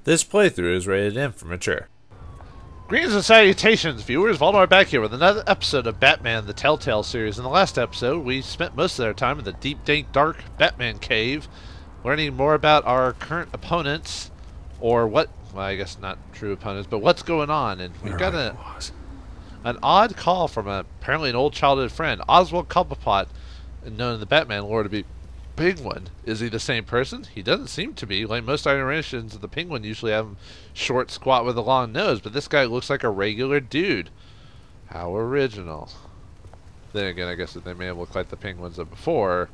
This playthrough is rated M for mature. Greetings and salutations, viewers. Vauldemare back here with another episode of Batman, the Telltale Series. In the last episode, we spent most of our time in the deep, dank, dark Batman cave, learning more about our current opponents, or what, well, I guess not true opponents, but what's going on. And we've got an odd call from apparently an old childhood friend, Ozwald Cobblepot, known in the Batman lore to be Penguin. Is he the same person? He doesn't seem to be. Like most iterations of the Penguin usually have him short, squat with a long nose, but this guy looks like a regular dude. How original. Then again, I guess that they may have looked like the Penguins of before.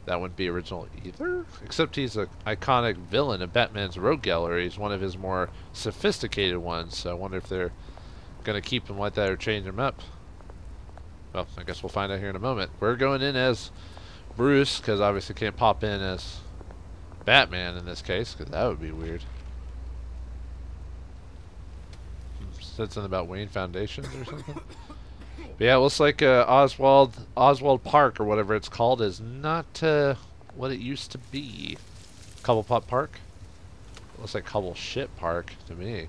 That wouldn't be original either. Except he's an iconic villain in Batman's Rogue Gallery. He's one of his more sophisticated ones, so I wonder if they're going to keep him like that or change him up. Well, I guess we'll find out here in a moment. We're going in as Bruce, because obviously can't pop in as Batman in this case, because that would be weird. Said something about Wayne Foundations or something. But yeah, it looks like Ozwald Park, or whatever it's called, is not what it used to be. Cobblepot Park? It looks like Cobble Shit Park to me.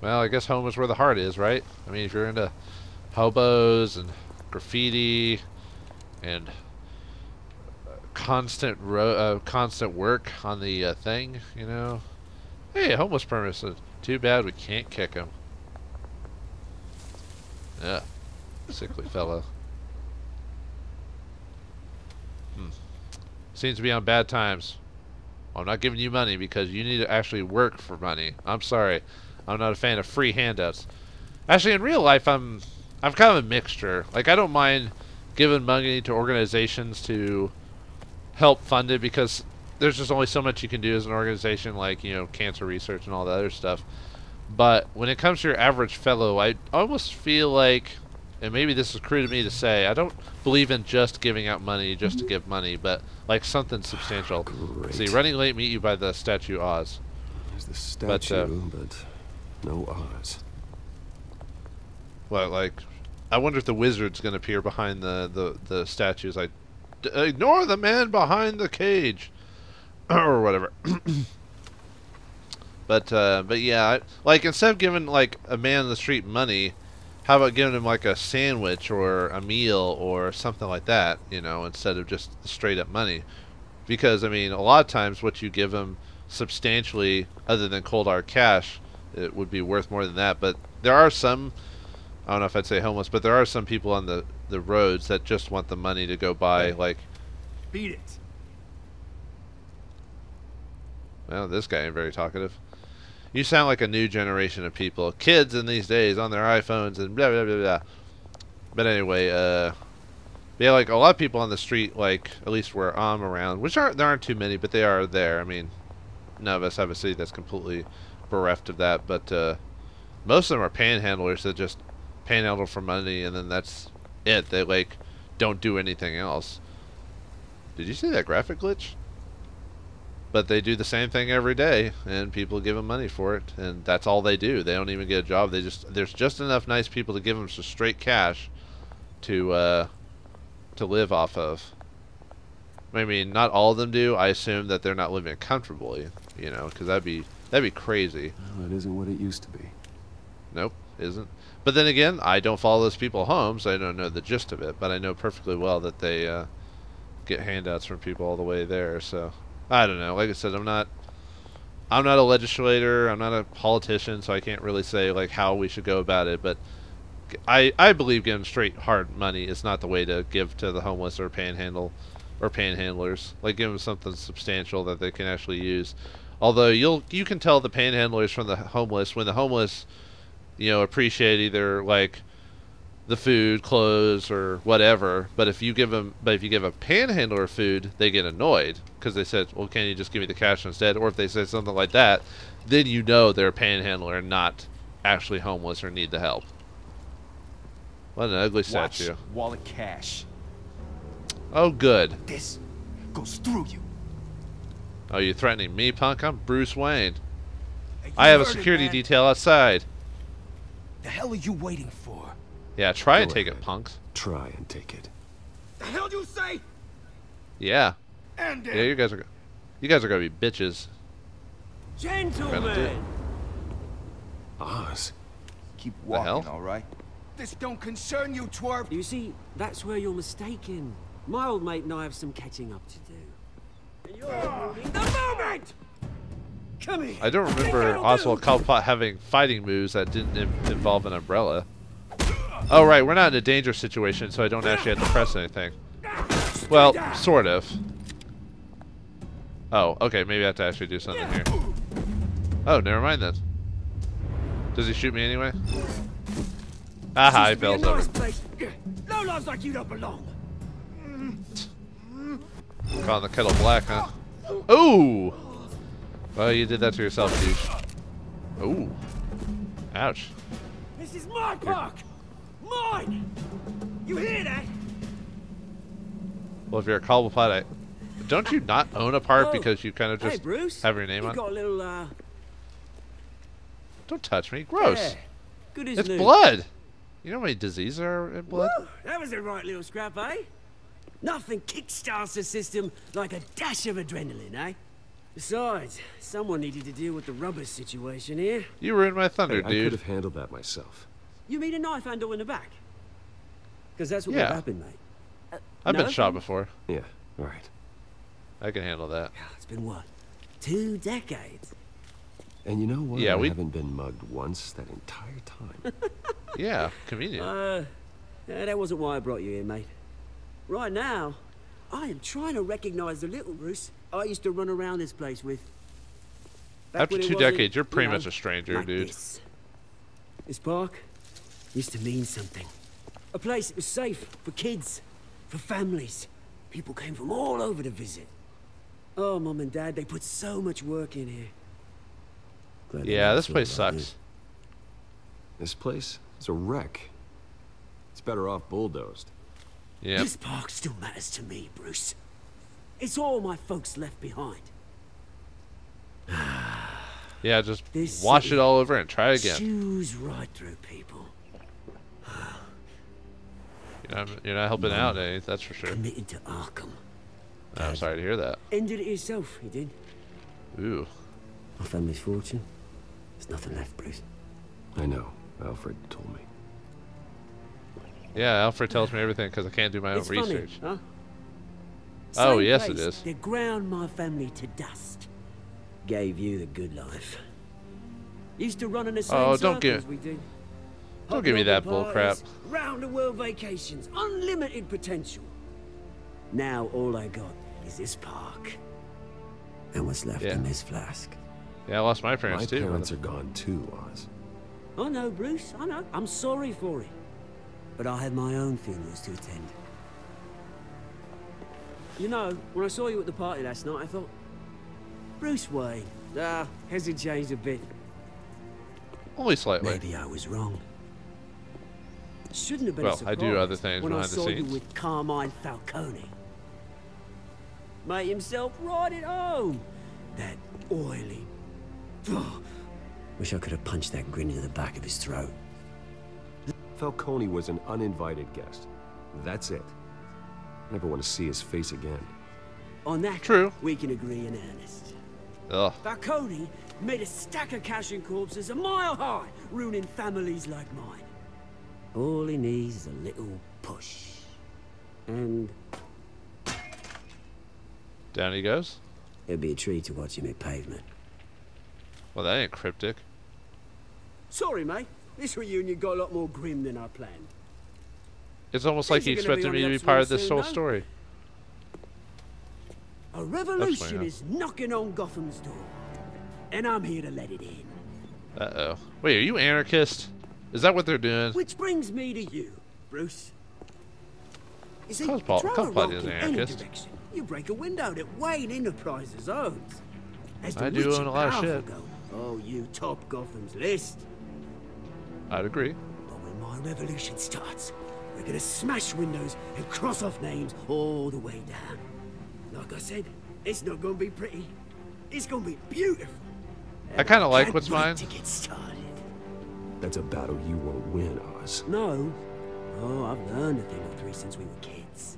Well, I guess home is where the heart is, right? I mean, if you're into hobos and graffiti and constant work on the thing, you know. Hey, homeless person. Too bad we can't kick him. Yeah, sickly fellow. Seems to be on bad times. Well, I'm not giving you money because you need to actually work for money. I'm sorry, I'm not a fan of free handouts. Actually, in real life, I'm kind of a mixture. Like, I don't mind giving money to organizations to help fund it, because there's just only so much you can do as an organization, like, you know, cancer research and all that other stuff. But when it comes to your average fellow, I almost feel like, and maybe this is crude of me to say, I don't believe in just giving out money just to give money, but like something substantial. Great. See, running late, meet you by the statue Oz. There's the statue, but no Oz. Well, like, I wonder if the wizard's going to appear behind the statues, like, ignore the man behind the cage, or whatever. But yeah, like, instead of giving like a man in the street money, how about giving him like a sandwich or a meal or something like that, you know, instead of just straight up money? Because I mean, a lot of times what you give them substantially, other than cold hard cash, it would be worth more than that. But there are some, I don't know if I'd say homeless, but there are some people on the roads that just want the money to go buy, like... Beat it. Well, this guy ain't very talkative. You sound like a new generation of people. Kids in these days on their iPhones and blah, blah, blah, blah. But anyway, yeah, like, a lot of people on the street, like, at least where I'm around, which there aren't too many, but they are there. I mean, none of us have a city that's completely bereft of that, but most of them are panhandlers that just panhandle for money, and then that's it. They, like, don't do anything else. Did you see that graphic glitch? But they do the same thing every day, and people give them money for it, and that's all they do. They don't even get a job. They just, there's just enough nice people to give them some straight cash to live off of. I mean, not all of them do. I assume that they're not living comfortably, you know, because that'd be crazy. Well, it isn't what it used to be. Nope, isn't. But then again, I don't follow those people home, so I don't know the gist of it. But I know perfectly well that they get handouts from people all the way there. So I don't know. Like I said, I'm not a legislator. I'm not a politician, so I can't really say like how we should go about it. But I believe giving straight hard money is not the way to give to the homeless or panhandlers. Like, give them something substantial that they can actually use. Although you can tell the panhandlers from the homeless when the homeless, you know, appreciate either like the food, clothes, or whatever. But if you give a panhandler food, they get annoyed because they said, "Well, can't you just give me the cash instead?" Or if they say something like that, then you know they're a panhandler and not actually homeless or need the help. What an ugly statue. Watch wallet cash. Oh, good. This goes through you. Oh, you threatening me, punk? I'm Bruce Wayne. Hey, I have a heard it, security man. detail outside. The hell are you waiting for? Yeah, try and Go take ahead. it, punks. Try and take it. The hell do you say? Yeah. And Yeah, you guys are gonna be bitches. Gentlemen! Oz. Keep The hell? walking, all right? This don't concern you, twerp. You see, that's where you're mistaken. My old mate and I have some catching up to do. And you're ruining the moment! Come here! I don't remember Ozwald Cobblepot having fighting moves that didn't involve an umbrella. Oh, right, we're not in a dangerous situation, so I don't actually have to press anything. Well, sort of. Oh, okay, maybe I have to actually do something here. Oh, never mind then. Does he shoot me anyway? Aha, he fails over. No loves like you don't belong. Calling the kettle black, huh? Ooh! Well, you did that to yourself, dude. Ooh. Ouch. This is my park. Mine. You hear that? Well, if you're a Cobblepot, don't you not own a park Oh, because you kind of hey, just Bruce. have your name You on? got a little, Don't touch me. Gross. yeah, good as It's new. blood. You know how many diseases are in blood? Woo, that was a right little scrap, eh? Nothing kickstarts the system like a dash of adrenaline, eh? Besides, someone needed to deal with the rubber situation here. You ruined my thunder, Hey, I could dude. have handled that myself. You mean a knife handle in the back? Because that's what Yeah. would happen, mate. I've been no? shot before. Yeah, all right. I can handle that. It's been what? 2 decades? And you know what? Yeah, I we- haven't been mugged once that entire time. Yeah, convenient. Yeah, that wasn't why I brought you here, mate. Right now, I am trying to recognize the little Bruce I used to run around this place with. Back After when it 2 wasn't, decades, you're pretty you know, much a stranger, like dude. This park used to mean something. A place that was safe for kids, for families. People came from all over to visit. Oh, Mum and Dad, they put so much work in here. Glad they Yeah, never this saw place it like sucks. This place is a wreck. It's better off bulldozed. Yeah. This park still matters to me, Bruce. It's all my folks left behind. Yeah, just This wash city it all over and try again. Chews right through people. You're not helping out, eh? That's for sure. Committed to Arkham. I'm sorry to hear that. Ended it himself, he did. Ooh. My family's fortune. There's nothing left, Bruce. I know. Alfred told me. Yeah, Alfred tells me everything because I can't do my own It's funny, research. huh? Oh, Same yes, it place is. that ground my family to dust. Gave you the good life. Used to run in the same Oh, don't circles give- we did. Don't give me that Hobnobbing bull crap. parties, round the world vacations, unlimited potential. Now all I got is this park. And what's left Yeah. in this flask. Yeah, I lost my parents My too. parents are gone too, Oz. I know, Bruce, I know. I'm sorry for it. But I had my own funerals to attend. You know, when I saw you at the party last night, I thought, Bruce Wayne. Hasn't changed a bit. Only slightly. Maybe I was wrong. Shouldn't have been Well, a surprise I do other things when I behind the saw you scenes. with Carmine Falcone. Made himself right at home. That oily. Wish I could have punched that grin into the back of his throat. Falcone was an uninvited guest. That's it. Never want to see his face again. On that, True. we can agree in earnest. Ugh. Falcone made a stack of cash and corpses a mile high, ruining families like mine. All he needs is a little push. And Down he goes. it'd be a treat to watch him hit pavement. Well, that ain't cryptic. Sorry, mate. This reunion got a lot more grim than I planned. It's almost like he Things are gonna expected be me on to the be part of upswing this soon, whole though. story. A revolution huh? is knocking on Gotham's door. And I'm here to let it in. Uh-oh. Wait, are you anarchist? Is that what they're doing? Which brings me to you, Bruce. You see, Cobblepot- try to Cobblepot rock is in an any anarchist. direction. You break a window that Wayne Enterprises owns. As the I do rich own and a lot of powerful shit. go, oh, you top Gotham's list. I'd agree. But when my revolution starts, we're gonna smash windows and cross off names all the way down. Like I said, it's not gonna be pretty. It's gonna be beautiful. I kind of like Can't what's wait mine. to get started. That's a battle you won't win, Oz. No. Oh, I've learned a thing or three since we were kids.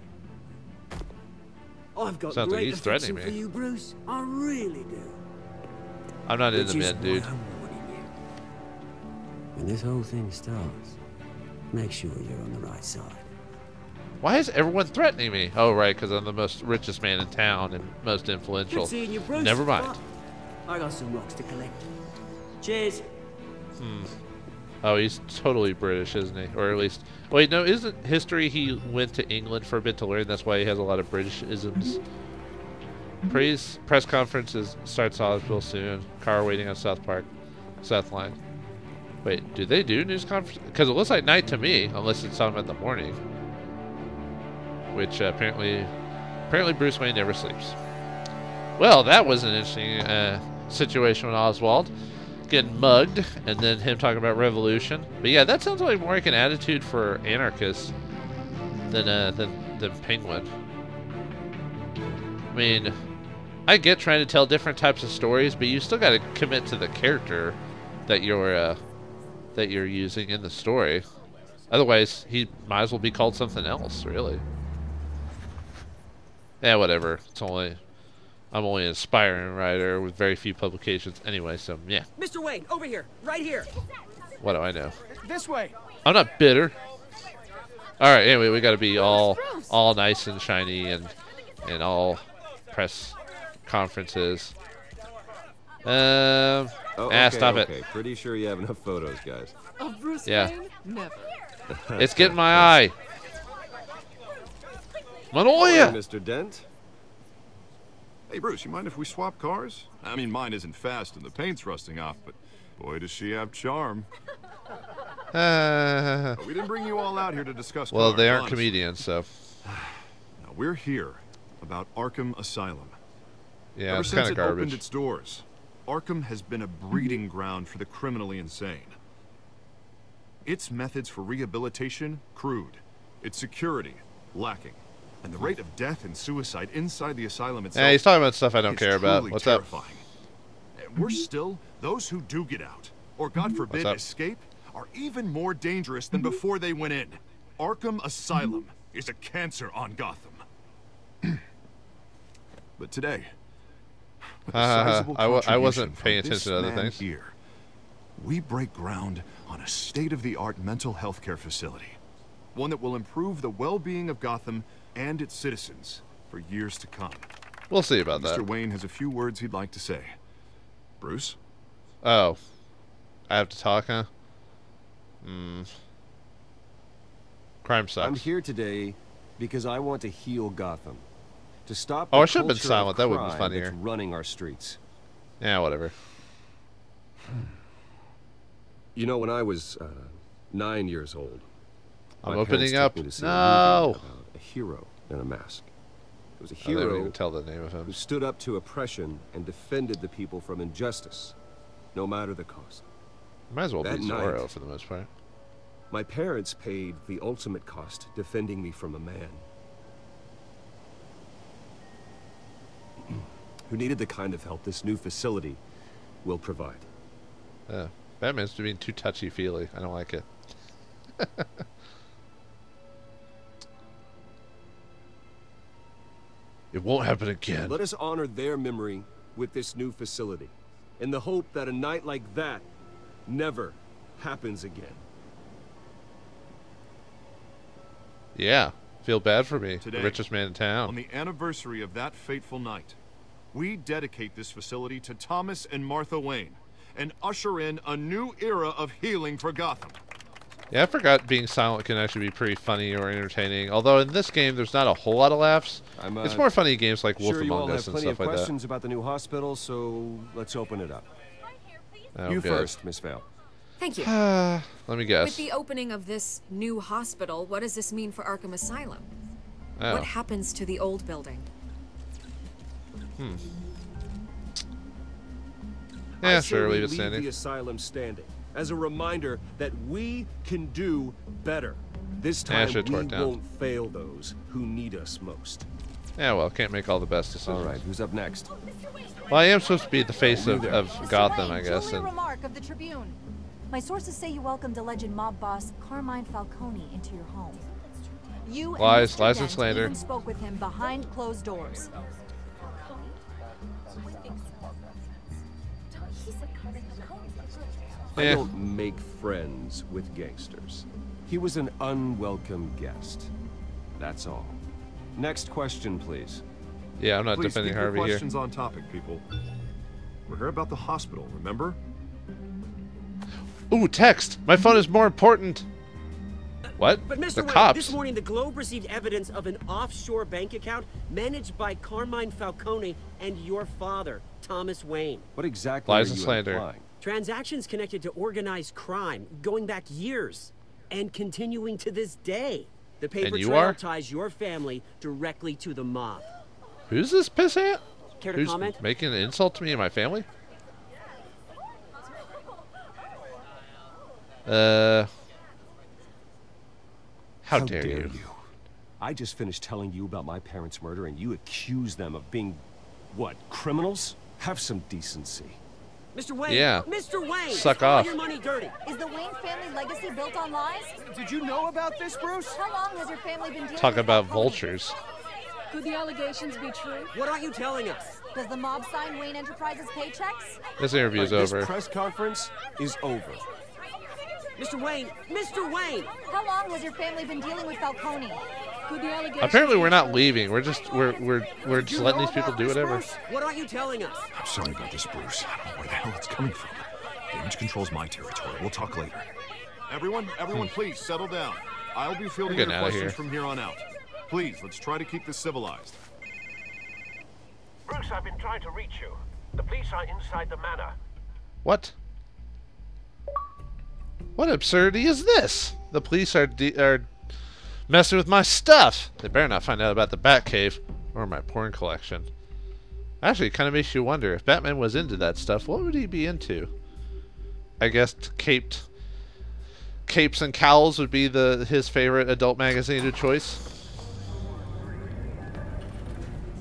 I've got Sounds like great he's threatening affection for me. you, Bruce. I really do. I'm not into Which is men, dude. what I'm warning you. When this whole thing starts, make sure you're on the right side. Why is everyone threatening me? Oh, right, because I'm the most richest man in town and most influential. Good seeing you, Bruce. Never mind. I got some rocks to collect. Cheers. Oh, he's totally British, isn't he? Or at least... Wait, no, isn't history he went to England for a bit to learn? That's why he has a lot of British-isms. Press conferences starts Ozwald soon. Car waiting on South Line. Wait, do they do news conference? Because it looks like night to me, unless it's on in the morning. Which apparently Bruce Wayne never sleeps. Well, that was an interesting situation with Ozwald. Getting mugged, and then him talking about revolution. But yeah, that sounds like more like an attitude for anarchists than Penguin. I mean, I get trying to tell different types of stories, but you still got to commit to the character that you're using in the story. Otherwise, he might as well be called something else, really. Yeah, whatever. I'm only an aspiring writer with very few publications anyway, so yeah. Mr. Wayne, over here, right here. What do I know? This way. I'm not bitter. All right, anyway, we got to be all nice and shiny and all press conferences. Stop it. Okay. Pretty sure you have enough photos, guys. Of Bruce Yeah. Wayne? Never. It's getting my eye. Manoia! Mr. Dent. Hey, Bruce, you mind if we swap cars? I mean, mine isn't fast and the paint's rusting off, but boy, does she have charm. But we didn't bring you all out here to discuss Well, cars, they aren't honestly. comedians, so. Now, we're here about Arkham Asylum. Yeah, Ever it's since kind of it opened garbage. its doors, Arkham has been a breeding ground for the criminally insane. Its methods for rehabilitation, crude. Its security, lacking. And the rate of death and suicide inside the asylum itself. Yeah, he's talking about stuff I don't is care about. truly What's terrifying. up? And we're still, those who do get out, or God forbid up? escape, are even more dangerous than before they went in. Arkham Asylum is a cancer on Gotham. But today, with a sizable I contribution wasn't from paying this attention to other man things. Here, we break ground on a state-of-the-art mental health care facility. One that will improve the well-being of Gotham and its citizens for years to come. We'll see about Mr. that. Wayne has a few words he'd like to say. Bruce? Oh. I have to talk, huh? Crime sucks. I'm here today because I want to heal Gotham. To stop Oh, the I should have been culture silent. of That would be crime funnier. that's running our streets. Yeah, whatever. You know, when I was 9 years old, I'm my parents opening took up. me to see No! a movie about a hero in a mask. It was a Oh, they don't hero even tell the name of him. who stood up to oppression and defended the people from injustice, no matter the cost. Might as well be That night- Zorro for the most part. My parents paid the ultimate cost defending me from a man who needed the kind of help this new facility will provide. Batman's being too touchy-feely. I don't like it. It won't happen again. Let us honor their memory with this new facility, in the hope that a night like that never happens again. Yeah. Feel bad for me. Today, The richest man in On town. the anniversary of that fateful night, we dedicate this facility to Thomas and Martha Wayne and usher in a new era of healing for Gotham. Yeah, I forgot being silent can actually be pretty funny or entertaining. Although in this game, there's not a whole lot of laughs. It's more funny games like Wolf Sure, you all Among have Us and plenty stuff of like that. questions about the new hospital, so let's open it up. Oh, You good. first, Miss Vale. Thank you. Let me With guess. the opening of this new hospital, what does this mean for Arkham Asylum? Oh. What happens to the old building? Yeah, I say sure, we leave it leave standing. the asylum standing as a reminder that we can do better. This Yeah, I time should've tore we it down. won't fail those who need us most. Yeah, well, can't make all the best decisions. All right, who's up next? Well, I am supposed to be the face of Mr. Gotham, Wayne, I guess. Julia And Remark of the Tribune. My sources say you welcomed alleged mob boss Carmine Falcone into your home. You and Lies, Mr. lies and Dent slander. even spoke with him behind closed doors. I don't make friends with gangsters. He was an unwelcome guest. That's all. Next question, please. Yeah, I'm not Please defending keep your Harvey here. questions on topic, people. We're here about the hospital, remember? Ooh, text. My phone is more important. What? But Mr. The Wayne, cops. this morning the Globe received evidence of an offshore bank account managed by Carmine Falcone and your father, Thomas Wayne. What exactly Lies are and you slander. implying? Transactions connected to organized crime, going back years, and continuing to this day. The paper And you trail are? ties your family directly to the mob. Who's this pissant? Care to Who's comment? making an insult to me and my family? How dare you? I just finished telling you about my parents' murder and you accuse them of being, what, criminals? Have some decency. Mr. Wayne! Yeah. Mr. Wayne! Suck all off. your money dirty. Is the Wayne family legacy built on lies? Did you know about this, Bruce? How long has your family been dealing Talk with about Falcone? vultures. Could the allegations be true? What aren't you telling us? Does the mob sign Wayne Enterprises paychecks? This interview's This over. press conference is over. Mr. Wayne! Mr. Wayne! How long has your family been dealing with Falcone? Could the allegations Apparently, be we're not true? leaving. We're just we're just letting these people do whatever. What aren't you telling us? I'm sorry about this, Bruce. I don't know where the hell it's coming from. Damage control's my territory. We'll talk later. Everyone, please settle down. I'll be fielding We're your getting outta questions here. from here on out. Please, let's try to keep this civilized. Bruce, I've been trying to reach you. The police are inside the manor. What? What absurdity is this? The police are messing with my stuff. They better not find out about the Batcave or my porn collection. Actually, it kind of makes you wonder if Batman was into that stuff, what would he be into? I guess capes and cowls would be his favorite adult magazine of choice.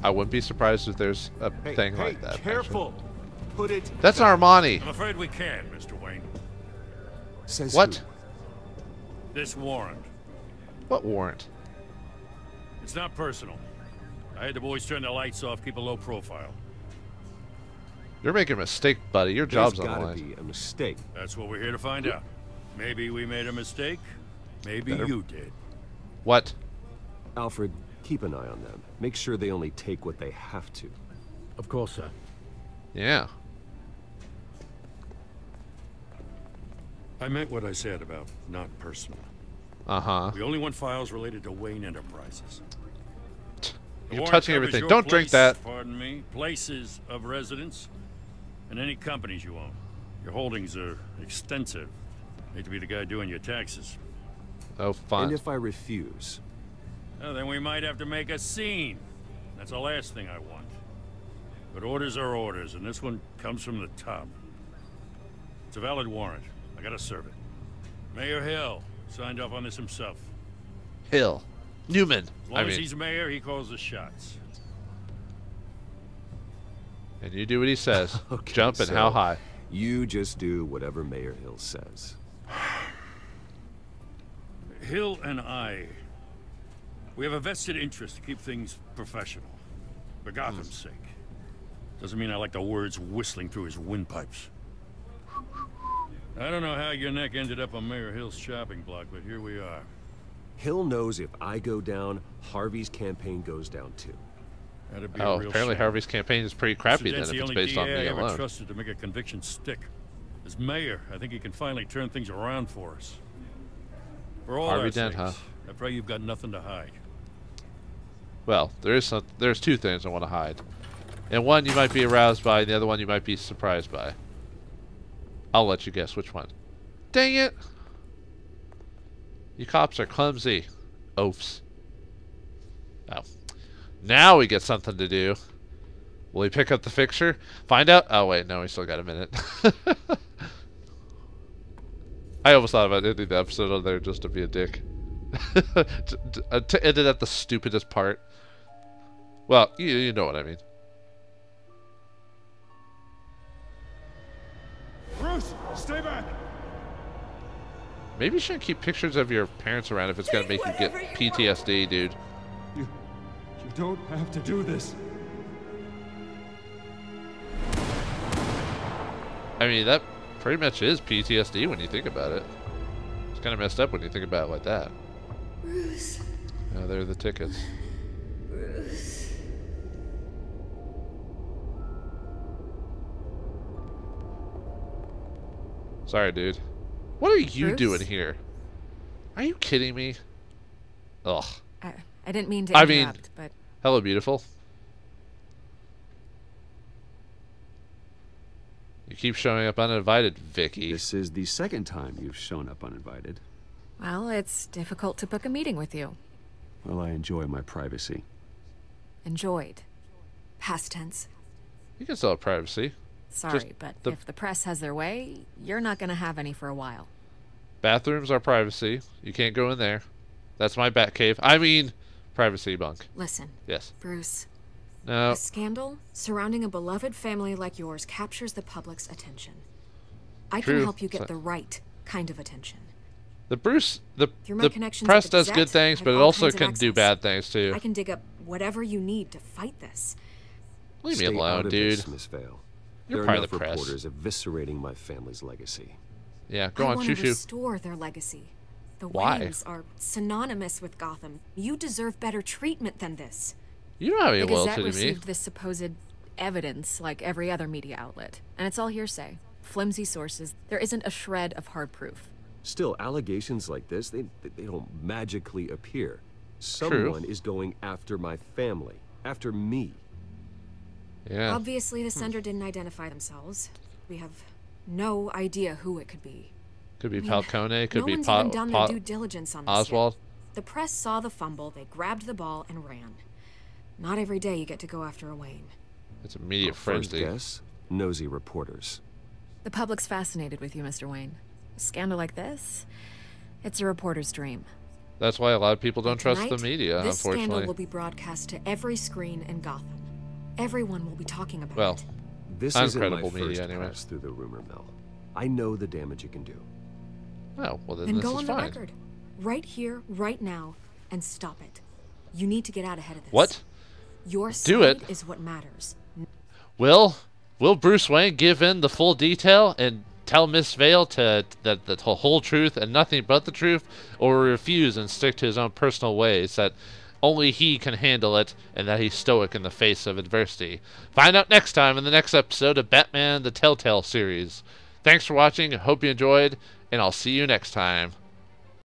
I wouldn't be surprised if there's a thing like that. Careful. Put it. Actually. That's Armani. I'm afraid we can't, Mr. Wayne. Says What? who? This warrant. What warrant? It's not personal. I had the boys turn the lights off, keep a low profile. You're making a mistake, buddy. Your There's job's on the gotta line. be a mistake. That's what we're here to find out. Maybe we made a mistake. Maybe Better. you did. What? Alfred, keep an eye on them. Make sure they only take what they have to. Of course, sir. Yeah. I meant what I said about not personal. Uh-huh. We only want files related to Wayne Enterprises. The You're warrant touching covers everything. your Don't drink place, that. Pardon me. Places of residence and any companies you own. Your holdings are extensive. Hate to be the guy doing your taxes. Oh, fun. And if I refuse? Well, then we might have to make a scene. That's the last thing I want. But orders are orders, and this one comes from the top. It's a valid warrant. I gotta serve it. Mayor Hill signed off on this himself. Hill. Newman. As long as he's mayor, he calls the shots. And you do what he says. Okay, Jump and so how high? You just do whatever Mayor Hill says. Hill and I, we have a vested interest to keep things professional. For Gotham's sake. Doesn't mean I like the words whistling through his windpipes. I don't know how your neck ended up on Mayor Hill's shopping block, but here we are. Hill knows if I go down, Harvey's campaign goes down too. That'd be a Oh, real apparently shame. Harvey's campaign is pretty crappy then That's if the it's only based on DA I me ever alone. trusted to make a conviction stick. As mayor, I think he can finally turn things around for us. For all Harvey our Dent, sakes, huh? I pray you've got nothing to hide. Well, there's two things I want to hide. And one you might be aroused by, and the other one you might be surprised by. I'll let you guess which one. Dang it! You cops are clumsy. Oafs. Oh. Now we get something to do. Will he pick up the fixture? Find out? Oh, wait. No, we still got a minute. I almost thought about ending the episode on there just to be a dick. to end it at the stupidest part. Well, you know what I mean. Bruce, stay back! Maybe you shouldn't keep pictures of your parents around if it's going to make you get PTSD, dude. You don't have to do this. I mean, that pretty much is PTSD when you think about it. It's kind of messed up when you think about it like that. Bruce. Oh, there are the tickets. Bruce. Sorry, dude. What are you Bruce? doing here? Are you kidding me? Ugh. I didn't mean to interrupt, but... Hello, beautiful. You keep showing up uninvited, Vicky. This is the second time you've shown up uninvited. Well, it's difficult to book a meeting with you. Well, I enjoy my privacy. Enjoyed. Past tense. You can still have privacy. Sorry, but if the press has their way, you're not going to have any for a while. Bathrooms are privacy. You can't go in there. That's my bat cave. I mean, privacy bunk. Listen. Yes. Bruce. No. A scandal surrounding a beloved family like yours captures the public's attention. I True. can help you get the right kind of attention. The press connections at does the good Gazette, things, I but have it all also kinds of can do access. bad things too. I can dig up whatever you need to fight this. Leave me Stay alone, out of dude. this, Miss Vale. You're There part are of enough the press. reporters eviscerating my family's legacy. Yeah, go I on, want to shoo-shoo. restore their legacy. The Why? Waynes are synonymous with Gotham. You deserve better treatment than this. You don't have any The Gazette loyalty to me. received this supposed evidence like every other media outlet, and it's all hearsay. Flimsy sources. There isn't a shred of hard proof. Still, allegations like this, they don't magically appear. Someone is going after my family, after me. Yeah. Obviously, the sender didn't identify themselves. We have no idea who it could be. Could be I mean, Falcone, could no be one's even done their due diligence on this Ozwald. yet. The press saw the fumble, they grabbed the ball and ran. Not every day you get to go after a Wayne. It's immediate First frenzy. guess, nosy reporters. The public's fascinated with you, Mr. Wayne. A scandal like this, it's a reporter's dream. That's why a lot of people don't trust the Tonight, media, this scandal unfortunately. will be broadcast to every screen in Gotham. Everyone will be talking about Well, it. This isn't my uncredible first media anyway. pass through the rumor mill. I know the damage it can do. Oh, well then Then this go is on the fine. record. Right here, right now, and stop it. You need to get out ahead of this. What? Your Do it. side is what matters. Will Bruce Wayne give in the full detail and tell Miss Vale the whole truth and nothing but the truth, or refuse and stick to his own personal ways that only he can handle it and that he's stoic in the face of adversity? Find out next time in the next episode of Batman the Telltale Series. Thanks for watching, hope you enjoyed, and I'll see you next time.